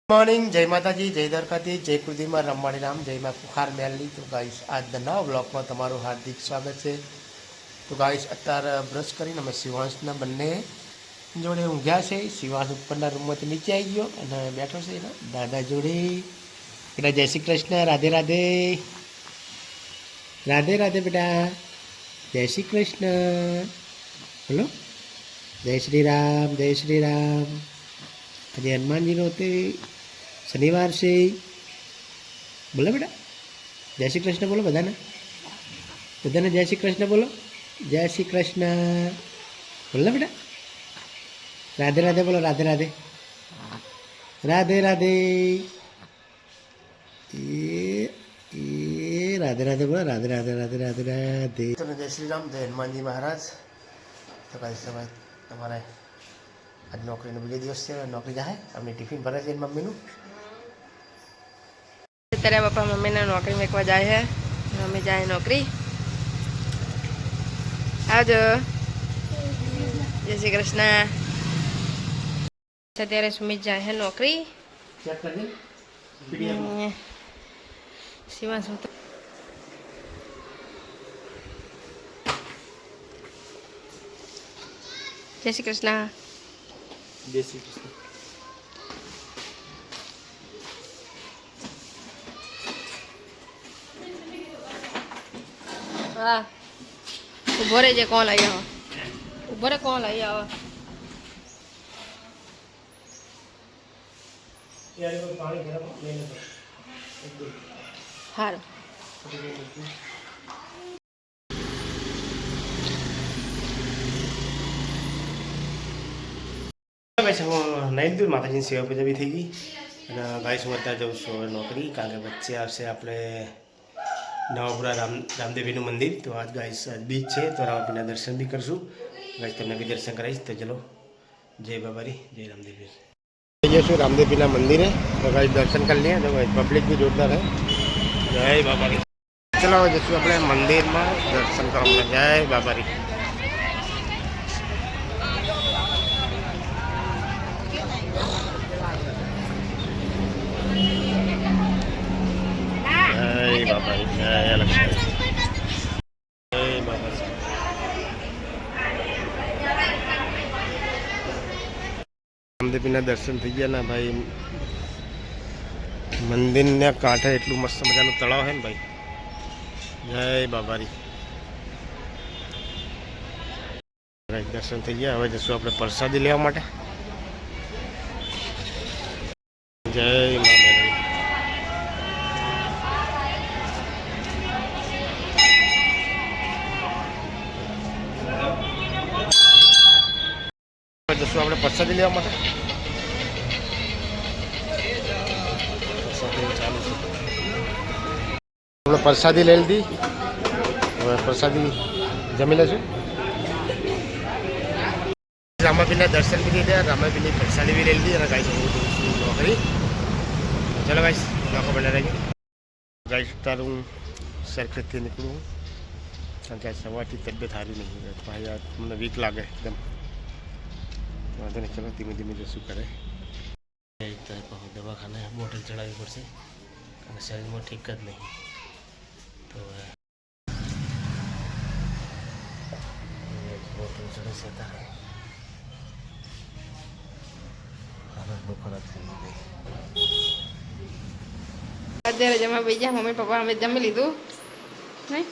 Morning जय माताजी जय द्वारकाधीश जय कुलदीप रमवाणी राम जय माँ कुखार मेलनी। तो गाइस आज नवा ब्लॉग में तमाરું हार्दिक स्वागत है। तो गाइस અત્યારે બ્રશ કરીને અમે શિવાંશના બંને જોડે ઊંઘ્યા છે। શિવાંશ ઉપરના રૂમમાંથી નીચે આવી ગયો અને બેઠો છે એના દાદા જોડે। બેટા જય શ્રી કૃષ્ણ, રાધે રાધે, રાધે રાધે બેટા, જય શ્રી કૃષ્ણ બોલો, જય શ્રી રામ, જય શ્રી રામ। આજે હનુમાનજીનો તે शनिवार से बोलो बेटा जय श्री कृष्ण बोलो, बधाने बधाने जय श्री कृष्ण बोलो, जय श्री कृष्ण बोलो बेटा, राधे राधे बोलो, राधे राधे, राधे राधे, ये राधे राधे बोलो, राधे राधे, राधे राधे राधे। तो जय श्री राम, जय हनुमान जी महाराज। तो कल समय तुम्हारे आज नौकरी बीजे दिवस से नौकरी जाए अपनी टिफिन भरे છે મમ્મીનું। અત્યારે પપ્પા મમ્મીને નોકરી મેકવા જાય છે, મમ્મી જાય નોકરી। આવજો, જય શ્રી કૃષ્ણ। અત્યારે સુમિત જાય છે નોકરી। શિવાંશ જય શ્રી કૃષ્ણ, जय श्री कृष्ण। हाँ उभो रे, कौन लाई आओ, उभो रे कौन लाई आओ। हारो गाइस હું નાઈ લીધું, માતાજીની સેવા પૂજા બી થઈ ગઈ અને ગાઈસ હું અત્યારે જાઉં છું હવે નોકરી, કારણ કે વચ્ચે આવશે આપણે નવાપુરા રામદેવીનું મંદિર। તો આજ ગાઈસ આજ બીચ છે તો રામાપીના દર્શન બી કરશું ગાઈસ, તમને બી દર્શન કરાવીશ। તો ચલો જય બાબારી, જય રામદેવી। જઈશું રામદેવીના મંદિરે તો ગાઈસ દર્શન કરી લઈએ। તો ગાઈસ પબ્લિક બી જોરદાર है, જય બાબારી। ચલો હવે જઈશું આપણે મંદિરમાં દર્શન કરવા, જય બાબારી। जय बाबारी, जय लक्ष्मी, जय बाबारी। રામદેવીના દર્શન થઈ ગયા ને ભાઈ, મંદિરના કાંઠે એટલું મસ્ત મજાનું તળાવ છે ને ભાઈ, જય બાબારી। દર્શન થઈ ગયા, હવે જશું આપણે પ્રસાદી લેવા માટે। જય બાબારી। જશું આપણે પ્રસાદી લેવા માટે, ચાલુ છે આપણે પ્રસાદી લઈ લીધી, હવે પ્રસાદી જમી લેશું। રામાપીના દર્શન બી લીધા, રામાપીની પ્રસાદી બી લઈ લીધી અને ગાઈસ નોકરી। ચલો ગાઈસ નોકરી બને રહેજો ગાઈસ। તાર હું સરખેજથી નીકળું કારણ કે સવારથી તબિયત સારી નહીં ભાઈ, આ મને વીક લાગે એકદમ, વાંધો નહીં। ચલો ધીમે ધીમે જશું કરે, દવાખાને બોટલ ચડાવવી પડશે અને શરીરમાં ઠીક જ નહીં। તો બોટલ ચડે છે તારે હાલત બહુ ખરાબ થઈ ગઈ। અત્યારે જમા બીજા મમ્મી પપ્પા અમે જમી લીધું નહીં।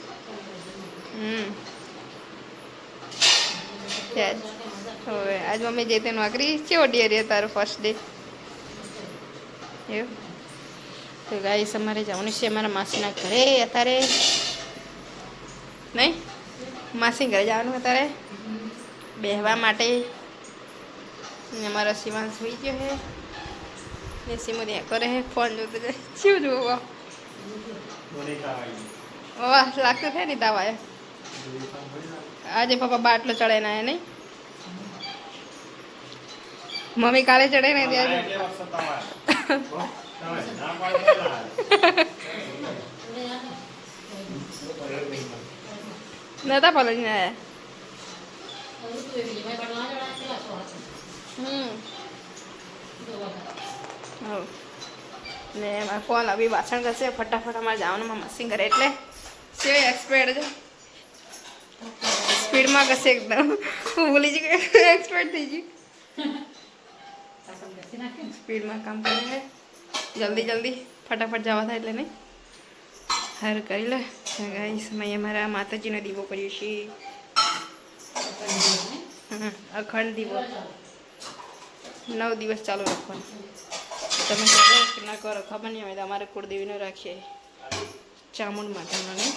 હવે આજ મમ્મી જઈ તે નોકરી કેવો ડે રહ્યો તારો ફર્સ્ટ ડે એવું? તો ગાઈસ અમારે જવાનું છે અમારા માસીના ઘરે અત્યારે નહીં, માસી ઘરે જવાનું અત્યારે બેહવા માટે। અમારા શિવાંશ સુઈ ગયો છે ને સીમો ત્યાં કરે છે ફોન જોતો જાય, શું જોવો વાહ લાગતું થાય ને તાવા આજે પપ્પા બાટલો ચડે ના નહીં, મમ્મી કાલે ચડે ને ત્યારે નતા પલળીને આવ્યા। Oh. ને એમાં કોણ આવી વાસણ કરશે ફટાફટ અમારે જવાનું મશીન કરે એટલે છે એક્સપર્ટ છે સ્પીડમાં કરશે એકદમ હું ભૂલી જ ગઈ એક્સપર્ટ થઈ ગઈ સ્પીડમાં કામ કરે છે જલ્દી જલ્દી ફટાફટ જવા થાય એટલે નહીં હાર કરી લે ગાઈસ મેં અમારા માતાજીનો દીવો કર્યો છે અખંડ દીવો 9 દિવસ ચાલુ રાખવાનો તમે કરો કે ના કરો ખબર નહીં આવે અમારે કુળદેવીનો રાખીએ ચામુંડ માતાનો નહીં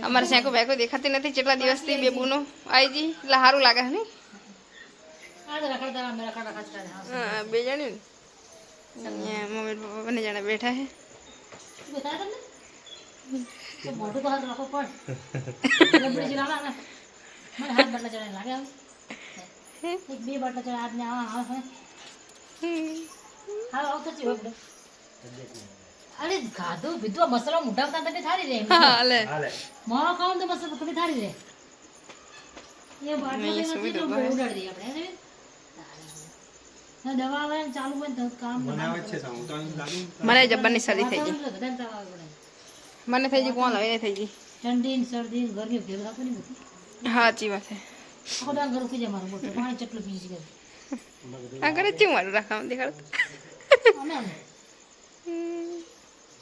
અમારે શેકો બેકો દેખાતી નથી કેટલા દિવસથી બેબુનો આવી જી એટલે સારું લાગે ને હા 2 જણ્યું ને મમ્મી પપ્પા બંને જણા બેઠા છે અરે ખાધું પીધું મસાલો મોટા તમે થારી રે હાલે મારો ખાવ તો મસાલો તમે થારી રે એ બાટલો નહીં, તો સુવિધા કેટલું બસ. ઉડાડી દઈએ આપણે ના દવા આવે ને ચાલુ હોય ને તો કામ બનાવે છે સામું તો લાગી મને જબ્બરની શરદી થઈ ગઈ બધાને તાવ આવે પડે. મને થઈ ગઈ કોણ હવે થઈ ગઈ ઠંડી ને શરદી ને ગરમી ભેગું થતું નહીં બધું હા સાચી વાત છે આખો દાન ઘર ઉકી જાય મારું બોટલ પાણી ચટલું પી છે આ ઘરે ચેવું મારું રાખવાનું દેખાડતું અમે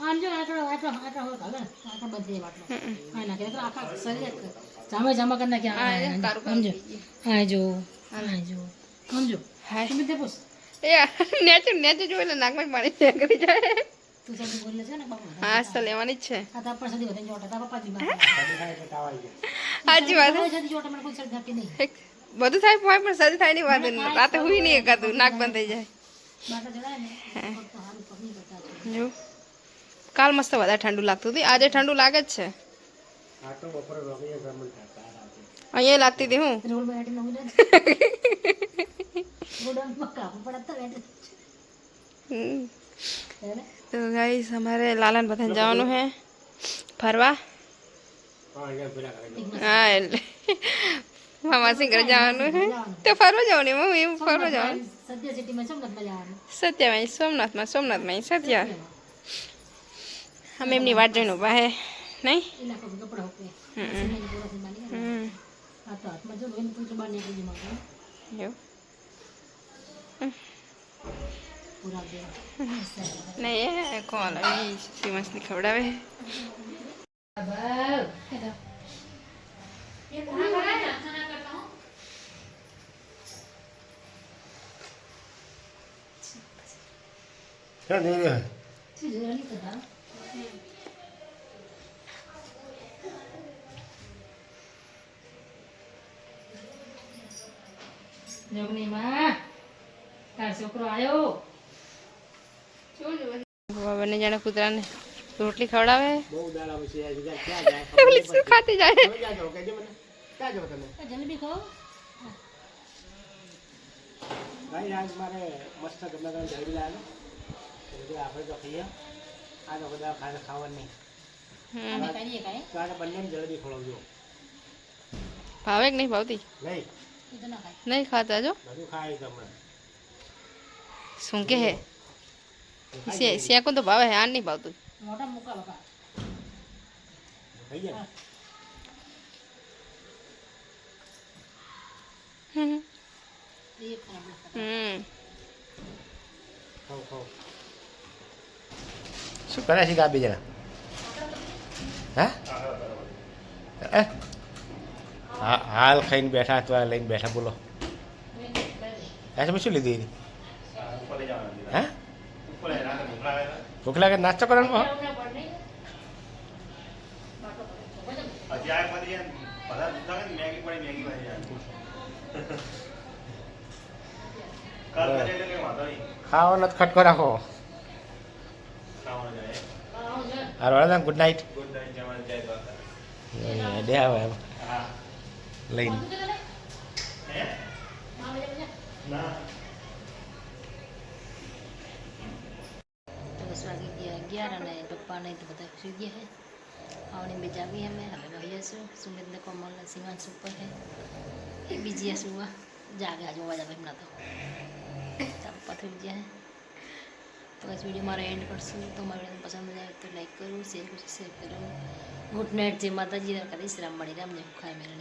આમ જો આટલો હોય હાલે ને આટલો બધે બાટલો આ નાખે તો આખા શરીર જામા કરી નાખ્યા તારું કામ સમજો થઈ ગયું. હા જો સમજો હાય તમે તે પૂછ એ નેચું જોઈ એટલે નાકમાં જ પાણી નીકળી જાય તું સદી બોલે છે ને બાપા હા તો લેવાની જ છે આ તો પણ સદી વધે જોટા તા પપ્પા દી બા સાચી વાત છે. સદી જોટા મને કોઈ સદી થતી નહીં બધું થાય પણ શરદી થાય નહીં વાત રાતે હુઈ નહીં એકાતું નાક બંધ થઈ જાય બાટા જડાય ને ફક્ત હારું પગ નહીં કરતા જો કાલ મસ્ત વધારે ઠંડુ લાગતું હતું આજે ઠંડુ લાગે જ છે આ તો બપોરે રોગીએ ગરમ થતા અહીંયા લાગતી હતી હું રોડ બેઠી ન ઉડે ગોડાઉન મક્કા પડતા બેઠે હમ. ત્યારે તો ગાઈસ અમારે લાલન બધાને જવાનું છે ફરવા હા અહીંયા પેલા કરે હા એટલે મામા સિંહ ઘરે જવાનું છે તો ફરવા જવાનું મમ્મી એવું ફરવા જવાનું સદ્ય સિટીમાં સોમનાથમાં જવાનું સત્યામાં સોમનાથમાં સત્યા અમે એમની વાટ જોઈને ઊભા હે નહીં ઇલાકો કપડા હોકે હમ. સિમેન્ટ બોરાથી બાંધી હમ આ તો હાથમાં જો બેન તું તો બહાર નીકળી જમા એવું પૂરા દે નહીં એ કોણ આવી શ્રીમંતની ખવડાવે બાવ ક્યાં જઈ રહ્યા શું જોવાની કદા જોગની માં તાર છોકરો આયો બંને જણા કૂતરાને રોટલી ખવડાવે બહુ દાડા પછી આ જગ્યા ક્યાં જાય ઓલી શું ખાતી જાય ક્યાં જાઓ કહેજો મને ક્યાં જાઓ તમે જલેબી ખાઓ ભાઈ આજ મારે મસ્ત ગમે ગમે જલેબી લાવ્યો એટલે આપણે તો ખાઈએ આ તો બધા ખાવાનું નહીં અમે કરીએ કાંઈ તો આને બંને જલેબી ખવડાવજો ભાવે કે નહીં ભાવતી નહીં એ તો ના ખાય નહીં ખાતા જો બધું ખાય છે હમણાં શું કે હે શેકું તો ભાવે હે આ નહીં ભાવતું મોટા મૂકા બાપા ખાઈ જાય હમ એ ખરાબ લાગે. હમ ખાઓ ખાઓ શું કરે છે કે આ બીજા હા હાલ ખાઈને બેઠા તો લઈને બેઠા બોલો તમે શું લીધી એની હા ભૂખ લાગે નાસ્તો કરવાનો હા ખાવાનો જ ખટકો રાખો હાર વાળા ગુડ નાઇટ ડે આવે એમ લઈને તો બસ વાગી ગયા 11 અને પપ્પા નહીં તો બધા સુઈ ગયા હે આવને બે જાગી અમે હવે રહ્યા છું સુમિતને કોમલ સિવાંશ ઉપર હે એ બીજી સુવા જાગે આજે અવાજ આવે એમના તો પપ્પા થઈ ગયા હે તો બસ વિડીયો મારો એન્ડ કરશું. તો મારો વિડીયો પસંદ આવે તો લાઈક કરો, શેર કરો. Good night. જય માતાજી. કદી શ્રામ મળી રામ. જય ખાય મેળવી.